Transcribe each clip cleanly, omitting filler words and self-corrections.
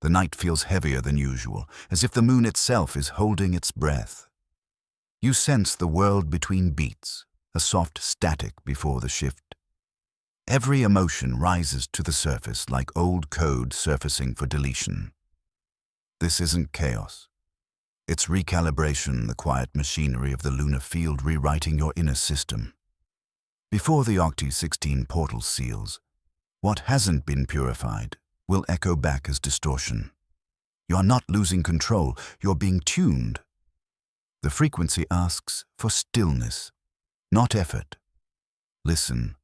The night feels heavier than usual, as if the moon itself is holding its breath. You sense the world between beats, a soft static before the shift. Every emotion rises to the surface like old code surfacing for deletion. This isn't chaos. It's recalibration, the quiet machinery of the lunar field rewriting your inner system. Before the Octi-16 portal seals, what hasn't been purified will echo back as distortion. You're not losing control, you're being tuned. The frequency asks for stillness, not effort. Listen,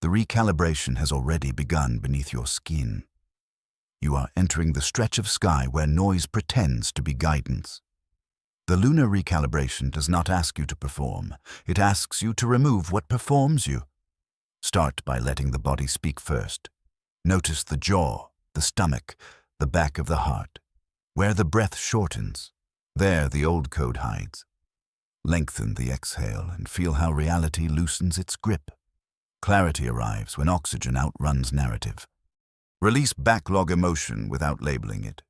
the recalibration has already begun beneath your skin. You are entering the stretch of sky where noise pretends to be guidance. The lunar recalibration does not ask you to perform. It asks you to remove what performs you. Start by letting the body speak first. Notice the jaw, the stomach, the back of the heart. Where the breath shortens, there the old code hides. Lengthen the exhale and feel how reality loosens its grip. Clarity arrives when oxygen outruns narrative. Release backlog emotion without labeling it.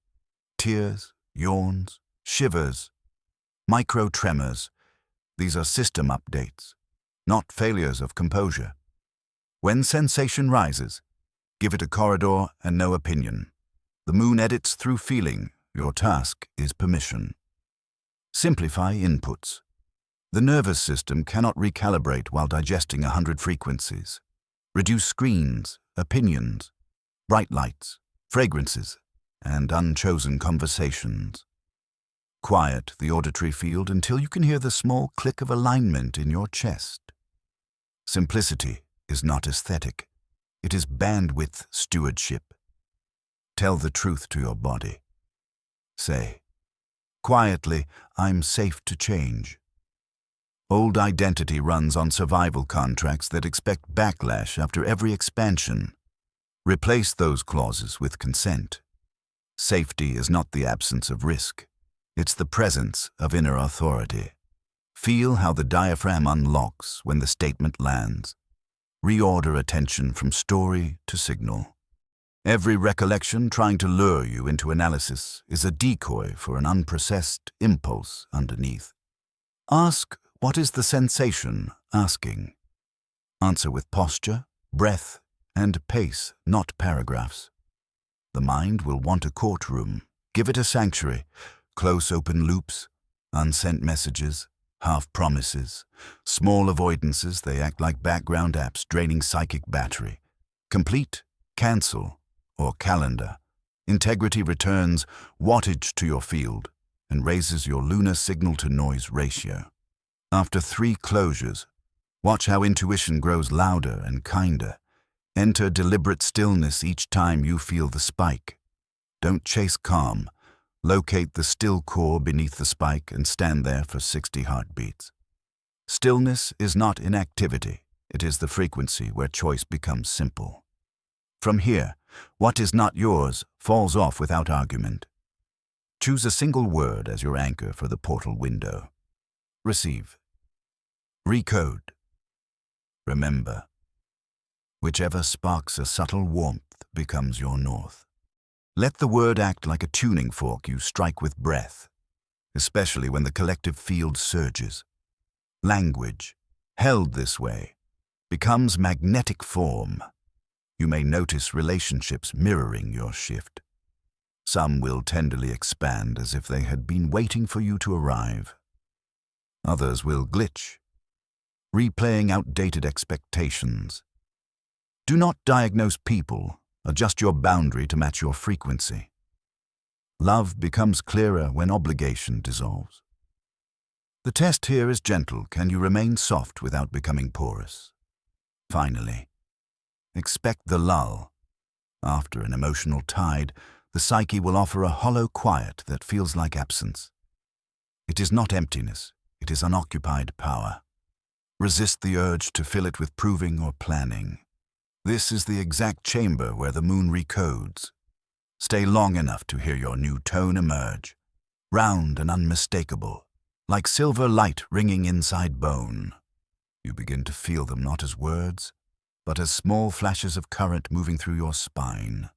Tears, yawns, shivers, micro tremors. These are system updates, not failures of composure. When sensation rises, give it a corridor and no opinion. The moon edits through feeling. Your task is permission. Simplify inputs. The nervous system cannot recalibrate while digesting 100 frequencies. Reduce screens, opinions, bright lights, fragrances, and unchosen conversations. Quiet the auditory field until you can hear the small click of alignment in your chest. Simplicity is not aesthetic. It is bandwidth stewardship. Tell the truth to your body. Say, quietly, I'm safe to change. Old identity runs on survival contracts that expect backlash after every expansion. Replace those clauses with consent. Safety is not the absence of risk. It's the presence of inner authority. Feel how the diaphragm unlocks when the statement lands. Reorder attention from story to signal. Every recollection trying to lure you into analysis is a decoy for an unprocessed impulse underneath. Ask, what is the sensation asking? Answer with posture, breath, and pace, not paragraphs. The mind will want a courtroom. Give it a sanctuary. Close open loops, unsent messages, half promises, small avoidances. They act like background apps draining psychic battery. Complete, cancel, or calendar. Integrity returns wattage to your field and raises your lunar signal-to-noise ratio. After 3 closures, watch how intuition grows louder and kinder. Enter deliberate stillness each time you feel the spike. Don't chase calm. Locate the still core beneath the spike and stand there for 60 heartbeats. Stillness is not inactivity. It is the frequency where choice becomes simple. From here, what is not yours falls off without argument. Choose a single word as your anchor for the portal window. Receive. Recode. Remember. Whichever sparks a subtle warmth becomes your north. Let the word act like a tuning fork you strike with breath, especially when the collective field surges. Language, held this way, becomes magnetic form. You may notice relationships mirroring your shift. Some will tenderly expand as if they had been waiting for you to arrive. Others will glitch, replaying outdated expectations. Do not diagnose people. Adjust your boundary to match your frequency. Love becomes clearer when obligation dissolves. The test here is gentle. Can you remain soft without becoming porous? Finally, expect the lull. After an emotional tide, the psyche will offer a hollow quiet that feels like absence. It is not emptiness. It is unoccupied power. Resist the urge to fill it with proving or planning. This is the exact chamber where the moon recodes. Stay long enough to hear your new tone emerge, round and unmistakable, like silver light ringing inside bone. You begin to feel them not as words, but as small flashes of current moving through your spine.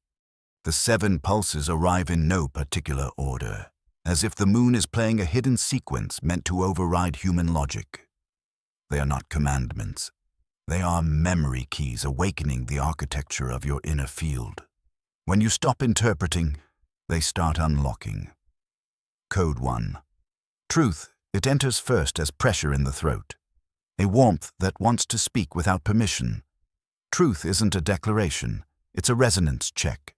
The 7 pulses arrive in no particular order, as if the moon is playing a hidden sequence meant to override human logic. They are not commandments. They are memory keys awakening the architecture of your inner field. When you stop interpreting, they start unlocking. Code 1. Truth, it enters first as pressure in the throat. A warmth that wants to speak without permission. Truth isn't a declaration, it's a resonance check.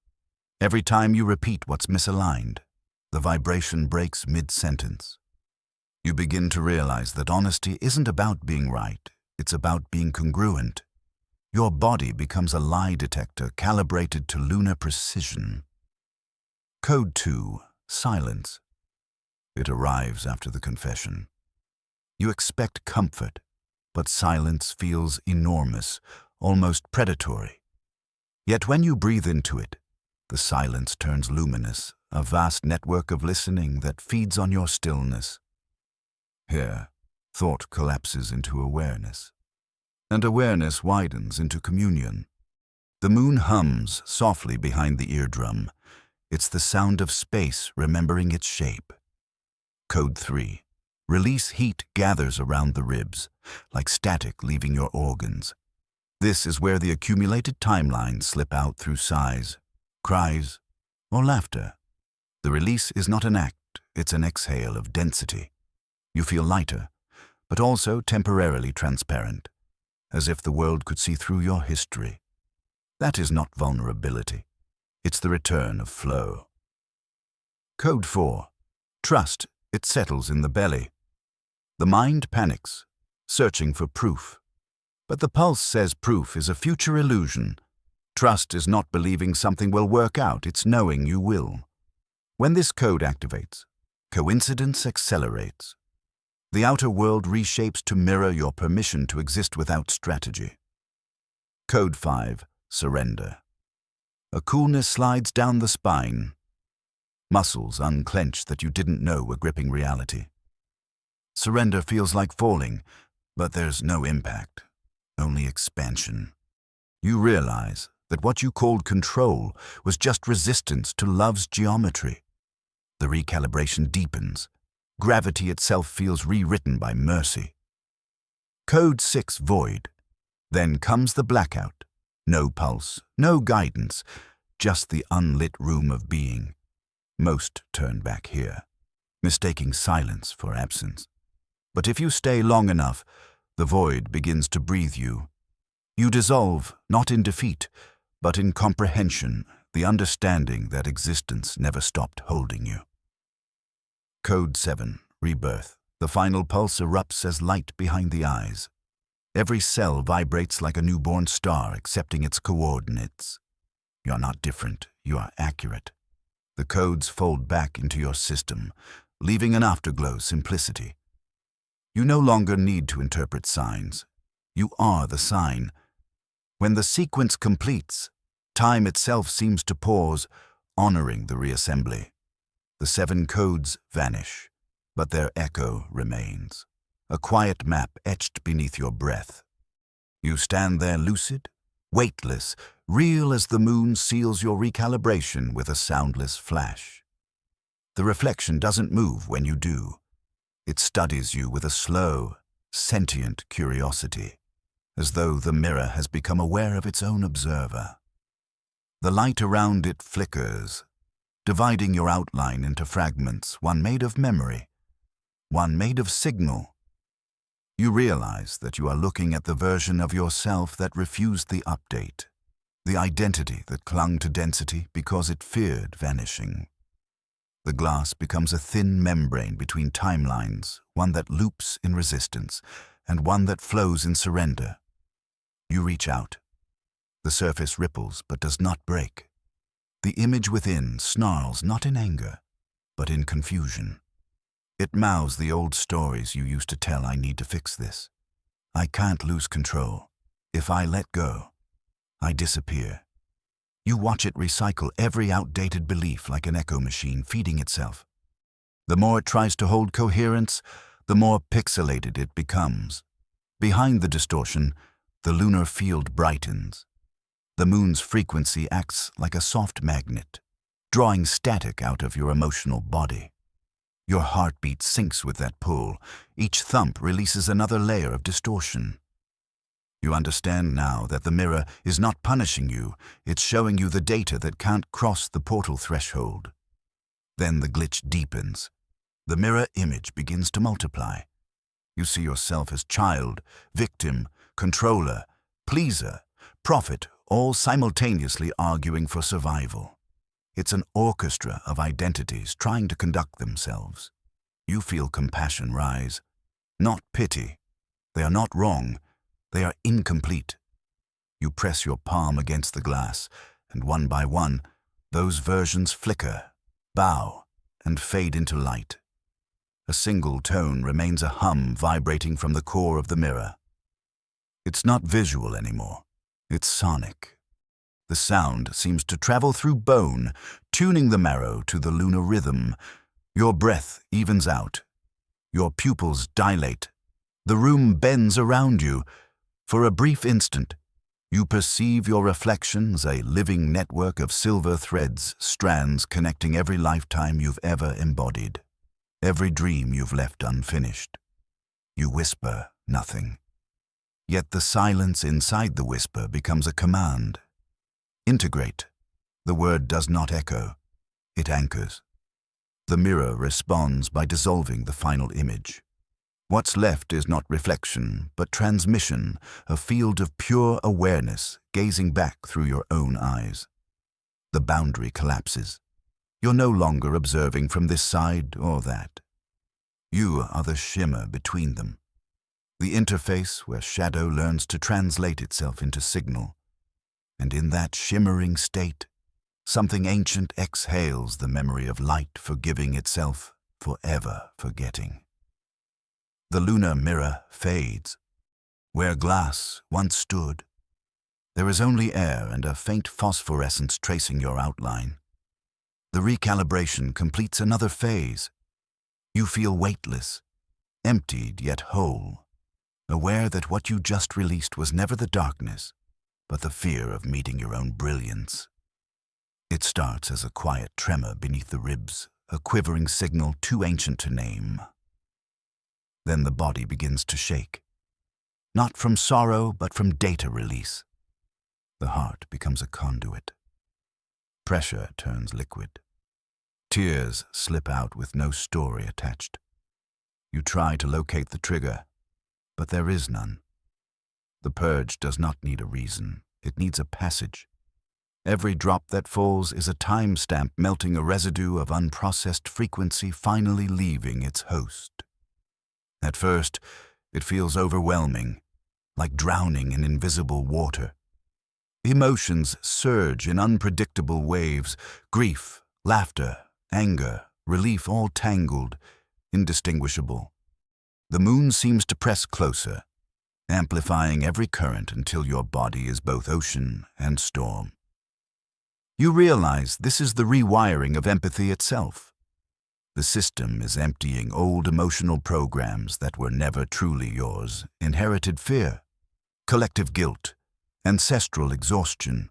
Every time you repeat what's misaligned, the vibration breaks mid-sentence. You begin to realize that honesty isn't about being right, it's about being congruent. Your body becomes a lie detector calibrated to lunar precision. Code 2. Silence. It arrives after the confession. You expect comfort, but silence feels enormous, almost predatory. Yet when you breathe into it, the silence turns luminous, a vast network of listening that feeds on your stillness. Here, thought collapses into awareness, and awareness widens into communion. The moon hums softly behind the eardrum. It's the sound of space remembering its shape. Code 3. Release heat gathers around the ribs, like static leaving your organs. This is where the accumulated timelines slip out through sighs, cries, or laughter. The release is not an act, it's an exhale of density. You feel lighter, but also temporarily transparent, as if the world could see through your history. That is not vulnerability. It's the return of flow. Code 4. Trust, it settles in the belly. The mind panics, searching for proof. But the pulse says proof is a future illusion. Trust is not believing something will work out, it's knowing you will. When this code activates, coincidence accelerates. The outer world reshapes to mirror your permission to exist without strategy. Code 5. Surrender. A coolness slides down the spine. Muscles unclench that you didn't know were gripping reality. Surrender feels like falling, but there's no impact, only expansion. You realize that what you called control was just resistance to love's geometry. The recalibration deepens. Gravity itself feels rewritten by mercy. Code 6. Void. Then comes the blackout. No pulse, no guidance, just the unlit room of being. Most turn back here, mistaking silence for absence. But if you stay long enough, the void begins to breathe you. You dissolve, not in defeat, but in comprehension, the understanding that existence never stopped holding you. Code 7. Rebirth. The final pulse erupts as light behind the eyes. Every cell vibrates like a newborn star, accepting its coordinates. You are not different, you are accurate. The codes fold back into your system, leaving an afterglow simplicity. You no longer need to interpret signs. You are the sign. When the sequence completes, time itself seems to pause, honoring the reassembly. The 7 codes vanish, but their echo remains, a quiet map etched beneath your breath. You stand there lucid, weightless, real as the moon seals your recalibration with a soundless flash. The reflection doesn't move when you do. It studies you with a slow, sentient curiosity, as though the mirror has become aware of its own observer. The light around it flickers, dividing your outline into fragments, one made of memory, one made of signal. You realize that you are looking at the version of yourself that refused the update, the identity that clung to density because it feared vanishing. The glass becomes a thin membrane between timelines, one that loops in resistance and one that flows in surrender. You reach out. The surface ripples but does not break. The image within snarls not in anger, but in confusion. It mouths the old stories you used to tell. I need to fix this. I can't lose control. If I let go, I disappear. You watch it recycle every outdated belief like an echo machine feeding itself. The more it tries to hold coherence, the more pixelated it becomes. Behind the distortion, the lunar field brightens. The moon's frequency acts like a soft magnet, drawing static out of your emotional body. Your heartbeat syncs with that pull. Each thump releases another layer of distortion. You understand now that the mirror is not punishing you, it's showing you the data that can't cross the portal threshold. Then the glitch deepens. The mirror image begins to multiply. You see yourself as child, victim, controller, pleaser, prophet, all simultaneously arguing for survival. It's an orchestra of identities trying to conduct themselves. You feel compassion rise. Not pity. They are not wrong. They are incomplete. You press your palm against the glass, and one by one, those versions flicker, bow, and fade into light. A single tone remains a hum vibrating from the core of the mirror. It's not visual anymore. It's sonic. The sound seems to travel through bone, tuning the marrow to the lunar rhythm. Your breath evens out. Your pupils dilate. The room bends around you. For a brief instant, you perceive your reflection as a living network of silver threads, strands connecting every lifetime you've ever embodied, every dream you've left unfinished. You whisper nothing. Yet the silence inside the whisper becomes a command. Integrate. The word does not echo. It anchors. The mirror responds by dissolving the final image. What's left is not reflection, but transmission, a field of pure awareness gazing back through your own eyes. The boundary collapses. You're no longer observing from this side or that. You are the shimmer between them. The interface where shadow learns to translate itself into signal. And in that shimmering state, something ancient exhales the memory of light forgiving itself, forever forgetting. The lunar mirror fades. Where glass once stood, there is only air and a faint phosphorescence tracing your outline. The recalibration completes another phase. You feel weightless, emptied yet whole, aware that what you just released was never the darkness, but the fear of meeting your own brilliance. It starts as a quiet tremor beneath the ribs, a quivering signal too ancient to name. Then the body begins to shake, not from sorrow, but from data release. The heart becomes a conduit. Pressure turns liquid. Tears slip out with no story attached. You try to locate the trigger, but there is none. The purge does not need a reason. It needs a passage. Every drop that falls is a timestamp melting a residue of unprocessed frequency finally leaving its host. At first, it feels overwhelming, like drowning in invisible water. Emotions surge in unpredictable waves, grief, laughter, anger, relief all tangled, indistinguishable. The moon seems to press closer, amplifying every current until your body is both ocean and storm. You realize this is the rewiring of empathy itself. The system is emptying old emotional programs that were never truly yours, inherited fear, collective guilt, ancestral exhaustion.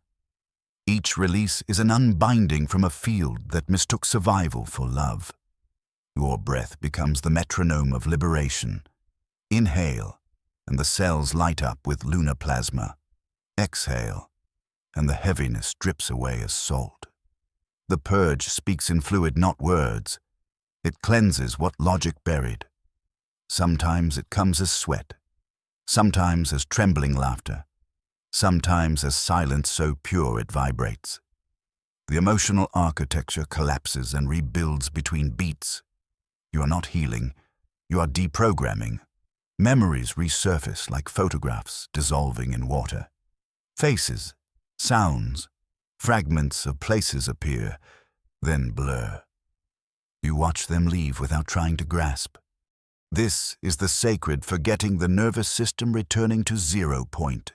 Each release is an unbinding from a field that mistook survival for love. Your breath becomes the metronome of liberation. Inhale, and the cells light up with lunar plasma. Exhale, and the heaviness drips away as salt. The purge speaks in fluid, not words. It cleanses what logic buried. Sometimes it comes as sweat, sometimes as trembling laughter, sometimes as silence so pure it vibrates. The emotional architecture collapses and rebuilds between beats. You are not healing, you are deprogramming. Memories resurface like photographs dissolving in water. Faces, sounds, fragments of places appear, then blur. You watch them leave without trying to grasp. This is the sacred forgetting, the nervous system returning to 0 point.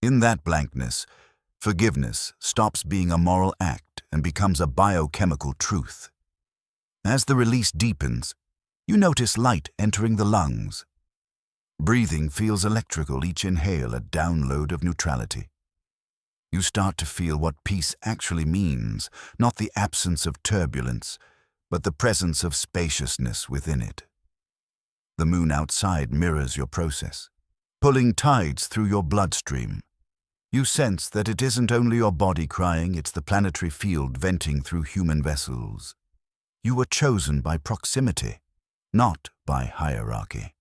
In that blankness, forgiveness stops being a moral act and becomes a biochemical truth. As the release deepens, you notice light entering the lungs. Breathing feels electrical, each inhale a download of neutrality. You start to feel what peace actually means, not the absence of turbulence, but the presence of spaciousness within it. The moon outside mirrors your process, pulling tides through your bloodstream. You sense that it isn't only your body crying, it's the planetary field venting through human vessels. You were chosen by proximity, not by hierarchy.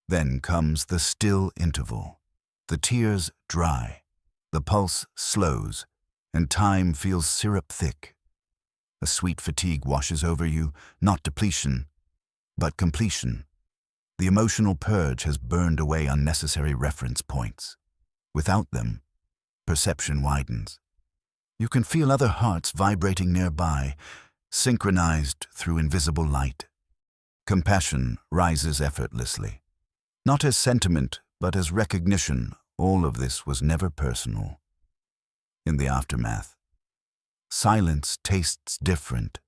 Then comes the still interval. The tears dry, the pulse slows, and time feels syrup-thick. A sweet fatigue washes over you, not depletion, but completion. The emotional purge has burned away unnecessary reference points. Without them, perception widens. You can feel other hearts vibrating nearby, synchronized through invisible light. Compassion rises effortlessly. Not as sentiment, but as recognition. All of this was never personal. In the aftermath, silence tastes different.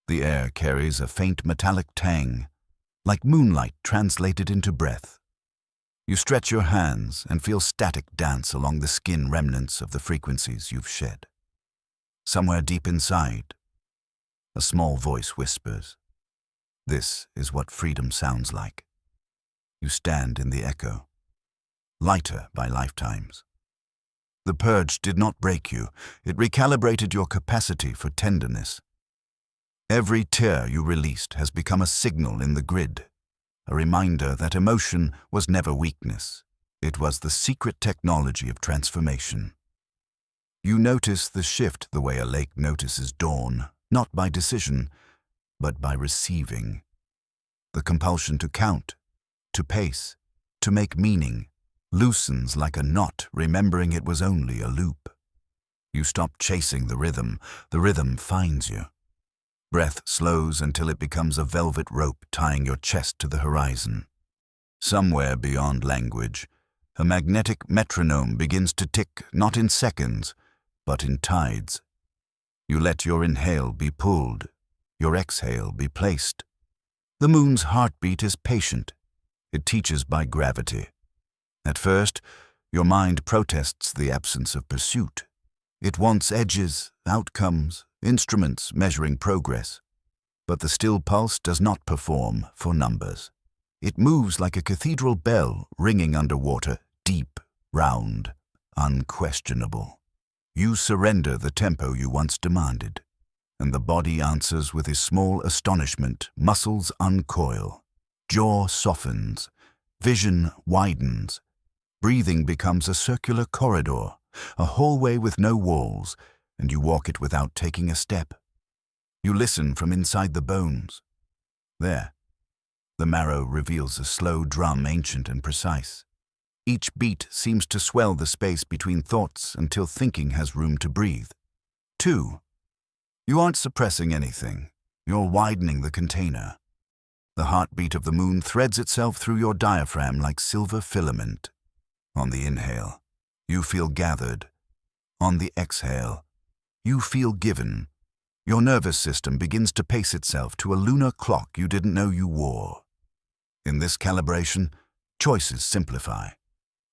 The air carries a faint metallic tang, like moonlight translated into breath. You stretch your hands and feel static dance along the skin remnants of the frequencies you've shed. Somewhere deep inside, a small voice whispers, "This is what freedom sounds like." You stand in the echo, lighter by lifetimes. The purge did not break you, it recalibrated your capacity for tenderness. Every tear you released has become a signal in the grid, a reminder that emotion was never weakness. It was the secret technology of transformation. You notice the shift the way a lake notices dawn, not by decision, but by receiving. The compulsion to count, to pace, to make meaning, loosens like a knot, remembering it was only a loop. You stop chasing the rhythm finds you. Breath slows until it becomes a velvet rope tying your chest to the horizon. Somewhere beyond language, a magnetic metronome begins to tick not in seconds, but in tides. You let your inhale be pulled, your exhale be placed. The moon's heartbeat is patient. It teaches by gravity. At first, your mind protests the absence of pursuit. It wants edges, outcomes, instruments measuring progress. But the still pulse does not perform for numbers. It moves like a cathedral bell ringing underwater, deep, round, unquestionable. You surrender the tempo you once demanded, and the body answers with a small astonishment. Muscles uncoil, jaw softens, vision widens. Breathing becomes a circular corridor, a hallway with no walls, and you walk it without taking a step. You listen from inside the bones. There, the marrow reveals a slow drum, ancient and precise. Each beat seems to swell the space between thoughts until thinking has room to breathe. 2. You aren't suppressing anything. You're widening the container. The heartbeat of the moon threads itself through your diaphragm like silver filament. On the inhale, you feel gathered. On the exhale, you feel given. Your nervous system begins to pace itself to a lunar clock you didn't know you wore. In this calibration, choices simplify.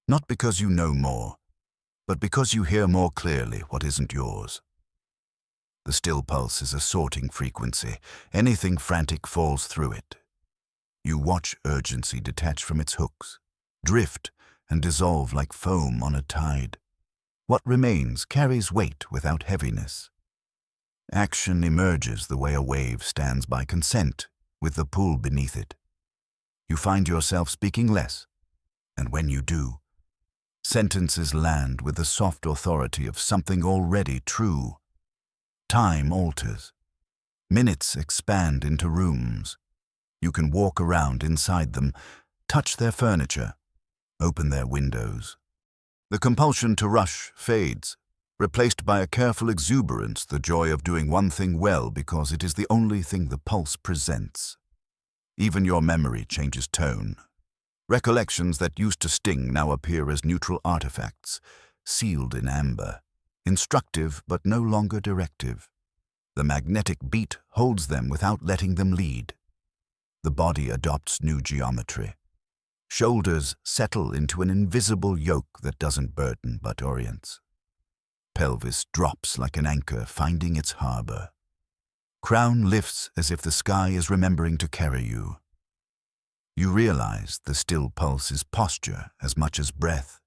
Not because you know more, but because you hear more clearly what isn't yours. The still pulse is a sorting frequency. Anything frantic falls through it. You watch urgency detach from its hooks, drift and dissolve like foam on a tide. What remains carries weight without heaviness. Action emerges the way a wave stands by consent, with the pool beneath it. You find yourself speaking less, and when you do, sentences land with the soft authority of something already true. Time alters. Minutes expand into rooms. You can walk around inside them, touch their furniture, open their windows. The compulsion to rush fades, replaced by a careful exuberance, the joy of doing one thing well because it is the only thing the pulse presents. Even your memory changes tone. Recollections that used to sting now appear as neutral artifacts, sealed in amber, instructive but no longer directive. The magnetic beat holds them without letting them lead. The body adopts new geometry. Shoulders settle into an invisible yoke that doesn't burden but orients. pelvis drops like an anchor finding its harbor. Crown lifts as if the sky is remembering to carry you. You realize the still pulse is posture as much as breath,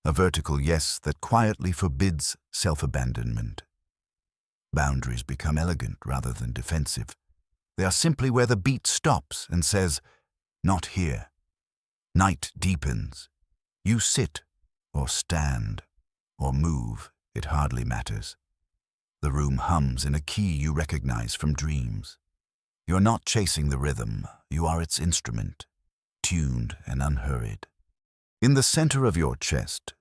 a vertical yes that quietly forbids self-abandonment. Boundaries become elegant rather than defensive. They are simply where the beat stops and says, "Not here." Night deepens. You sit, or stand, or move, it hardly matters. The room hums in a key you recognize from dreams. You're not chasing the rhythm, you are its instrument, tuned and unhurried. In the center of your chest,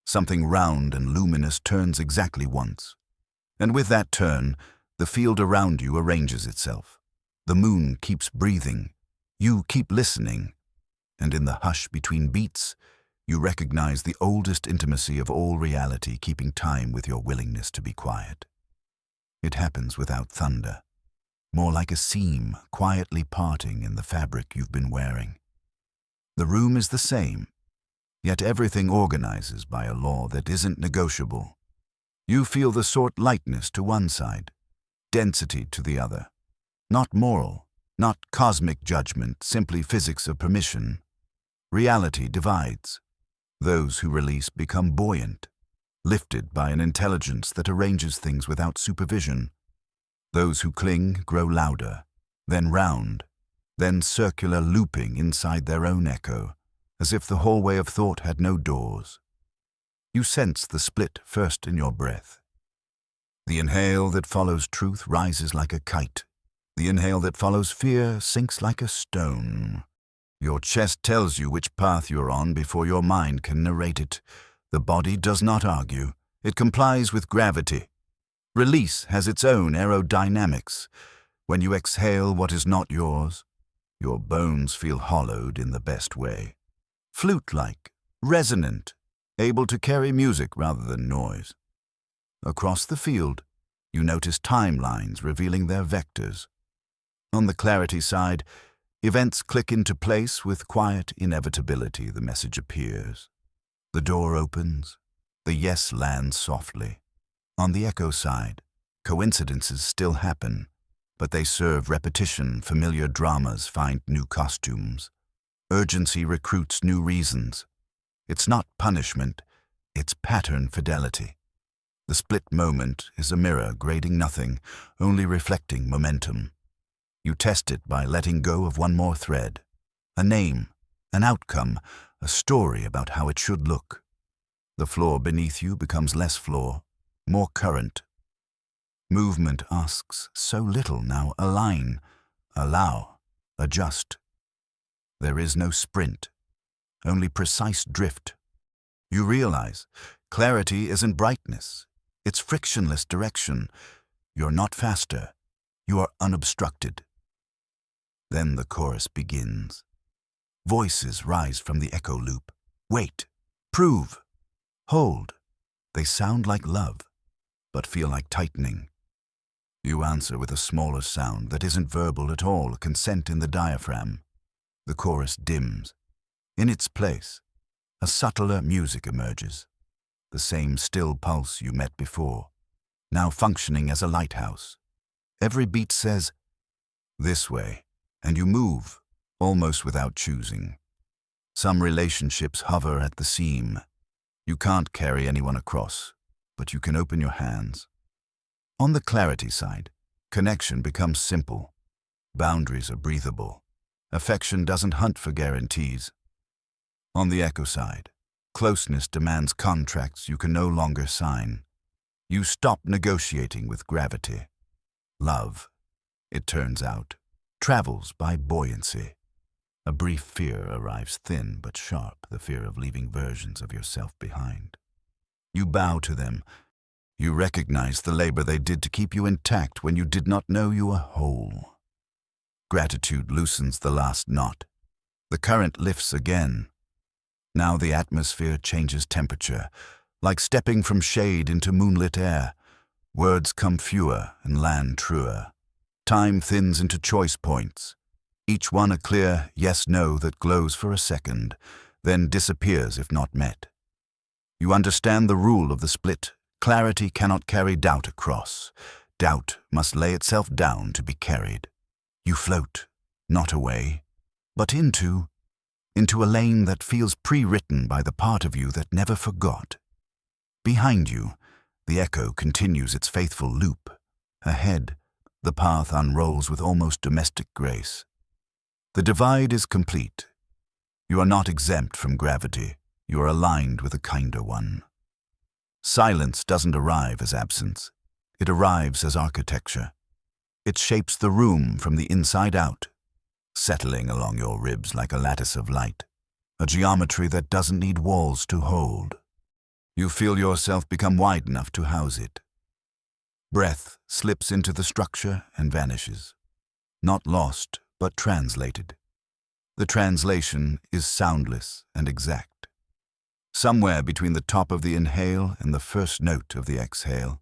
something round and luminous turns exactly once. And with that turn, the field around you arranges itself. The moon keeps breathing, you keep listening, and in the hush between beats, you recognize the oldest intimacy of all reality keeping time with your willingness to be quiet. It happens without thunder, more like a seam quietly parting in the fabric you've been wearing. The room is the same, yet everything organizes by a law that isn't negotiable. You feel the sort lightness to one side, density to the other. Not moral, not cosmic judgment, simply physics of permission. Reality divides. Those who release become buoyant, lifted by an intelligence that arranges things without supervision. Those who cling grow louder, then round, then circular, looping inside their own echo, as if the hallway of thought had no doors. You sense the split first in your breath. The inhale that follows truth rises like a kite. The inhale that follows fear sinks like a stone. Your chest tells you which path you're on before your mind can narrate it. The body does not argue. It complies with gravity. Release has its own aerodynamics. When you exhale what is not yours, your bones feel hollowed in the best way. Flute-like, resonant, able to carry music rather than noise. Across the field, you notice timelines revealing their vectors. On the clarity side, events click into place with quiet inevitability. The message appears. The door opens. The yes lands softly. On the echo side, coincidences still happen, but they serve repetition. Familiar dramas find new costumes. Urgency recruits new reasons. It's not punishment, it's pattern fidelity. The split moment is a mirror grading nothing, only reflecting momentum. You test it by letting go of one more thread. A name, an outcome, a story about how it should look. The floor beneath you becomes less floor, more current. Movement asks so little now. Align, allow, adjust. There is no sprint, only precise drift. You realize clarity isn't brightness, it's frictionless direction. You're not faster, you are unobstructed. Then the chorus begins. Voices rise from the echo loop. Wait, prove, hold. They sound like love, but feel like tightening. You answer with a smaller sound that isn't verbal at all, consent in the diaphragm. The chorus dims. In its place, a subtler music emerges. The same still pulse you met before, now functioning as a lighthouse. Every beat says, "This way," and you move, almost without choosing. Some relationships hover at the seam. You can't carry anyone across, but you can open your hands. On the clarity side, connection becomes simple. Boundaries are breathable. Affection doesn't hunt for guarantees. On the echo side, closeness demands contracts you can no longer sign. You stop negotiating with gravity. Love, it turns out, travels by buoyancy. A brief fear arrives thin but sharp, the fear of leaving versions of yourself behind. You bow to them. You recognize the labor they did to keep you intact when you did not know you were whole. Gratitude loosens the last knot. The current lifts again. Now the atmosphere changes temperature, like stepping from shade into moonlit air. Words come fewer and land truer. Time thins into choice points, each one a clear yes-no that glows for a second, then disappears if not met. You understand the rule of the split. Clarity cannot carry doubt across. Doubt must lay itself down to be carried. You float, not away, but into a lane that feels pre-written by the part of you that never forgot. Behind you, the echo continues its faithful loop. Ahead, the path unrolls with almost domestic grace. The divide is complete. You are not exempt from gravity. You are aligned with a kinder one. Silence doesn't arrive as absence. It arrives as architecture. It shapes the room from the inside out, settling along your ribs like a lattice of light, a geometry that doesn't need walls to hold. You feel yourself become wide enough to house it. Breath slips into the structure and vanishes. Not lost, but translated. The translation is soundless and exact. Somewhere between the top of the inhale and the first note of the exhale,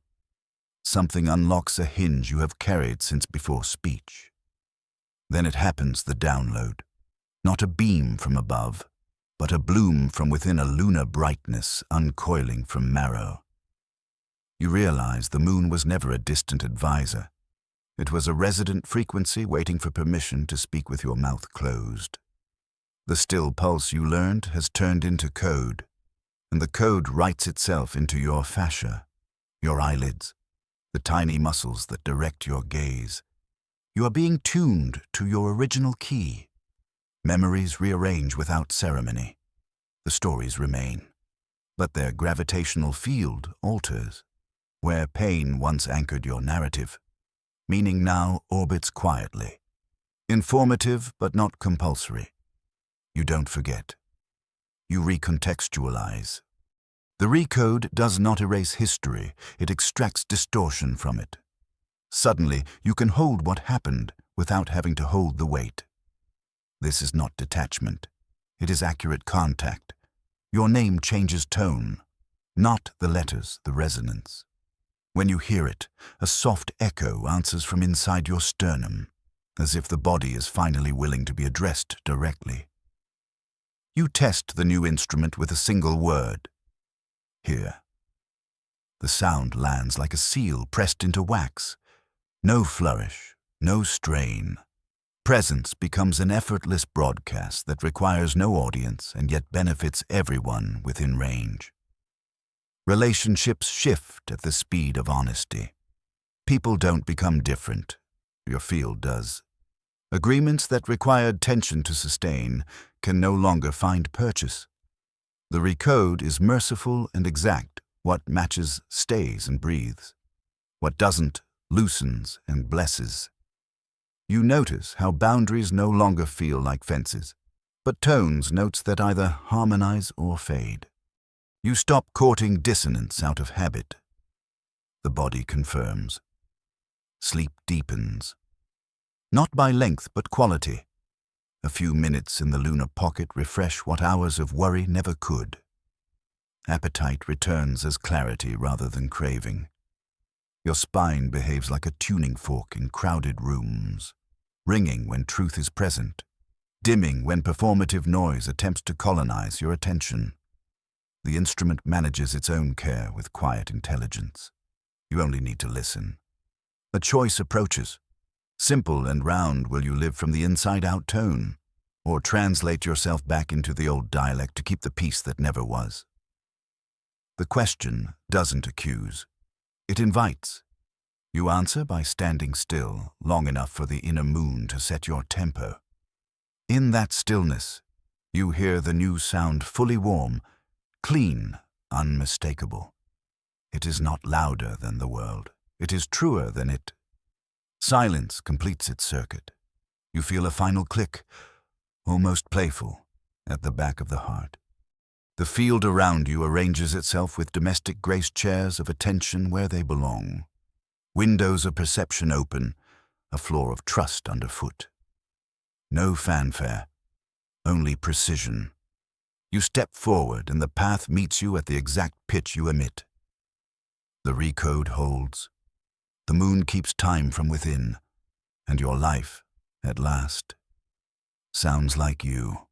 something unlocks a hinge you have carried since before speech. Then it happens, the download. Not a beam from above, but a bloom from within, a lunar brightness uncoiling from marrow. You realize the moon was never a distant advisor. It was a resident frequency waiting for permission to speak with your mouth closed. The still pulse you learned has turned into code, and the code writes itself into your fascia, your eyelids, the tiny muscles that direct your gaze. You are being tuned to your original key. Memories rearrange without ceremony. The stories remain, but their gravitational field alters. Where pain once anchored your narrative, meaning now orbits quietly. Informative but not compulsory. You don't forget. You recontextualize. The Recode does not erase history, it extracts distortion from it. Suddenly, you can hold what happened without having to hold the weight. This is not detachment. It is accurate contact. Your name changes tone, not the letters, the resonance. When you hear it, a soft echo answers from inside your sternum, as if the body is finally willing to be addressed directly. You test the new instrument with a single word. Here. The sound lands like a seal pressed into wax. No flourish, no strain. Presence becomes an effortless broadcast that requires no audience and yet benefits everyone within range. Relationships shift at the speed of honesty. People don't become different. Your field does. Agreements that required tension to sustain can no longer find purchase. The Recode is merciful and exact. What matches stays and breathes. What doesn't loosens and blesses. You notice how boundaries no longer feel like fences, but tones, notes that either harmonize or fade. You stop courting dissonance out of habit. The body confirms. Sleep deepens. Not by length, but quality. A few minutes in the lunar pocket refresh what hours of worry never could. Appetite returns as clarity rather than craving. Your spine behaves like a tuning fork in crowded rooms, ringing when truth is present, dimming when performative noise attempts to colonize your attention. The instrument manages its own care with quiet intelligence. You only need to listen. A choice approaches. Simple and round, will you live from the inside-out tone, or translate yourself back into the old dialect to keep the peace that never was? The question doesn't accuse. It invites. You answer by standing still, long enough for the inner moon to set your tempo. In that stillness, you hear the new sound fully warm, clean, unmistakable. It is not louder than the world. It is truer than it. Silence completes its circuit. You feel a final click, almost playful, at the back of the heart. The field around you arranges itself with domestic grace chairs of attention where they belong. Windows of perception open, a floor of trust underfoot. No fanfare, only precision. You step forward and the path meets you at the exact pitch you emit. The Recode holds. The moon keeps time from within, and your life, at last, sounds like you.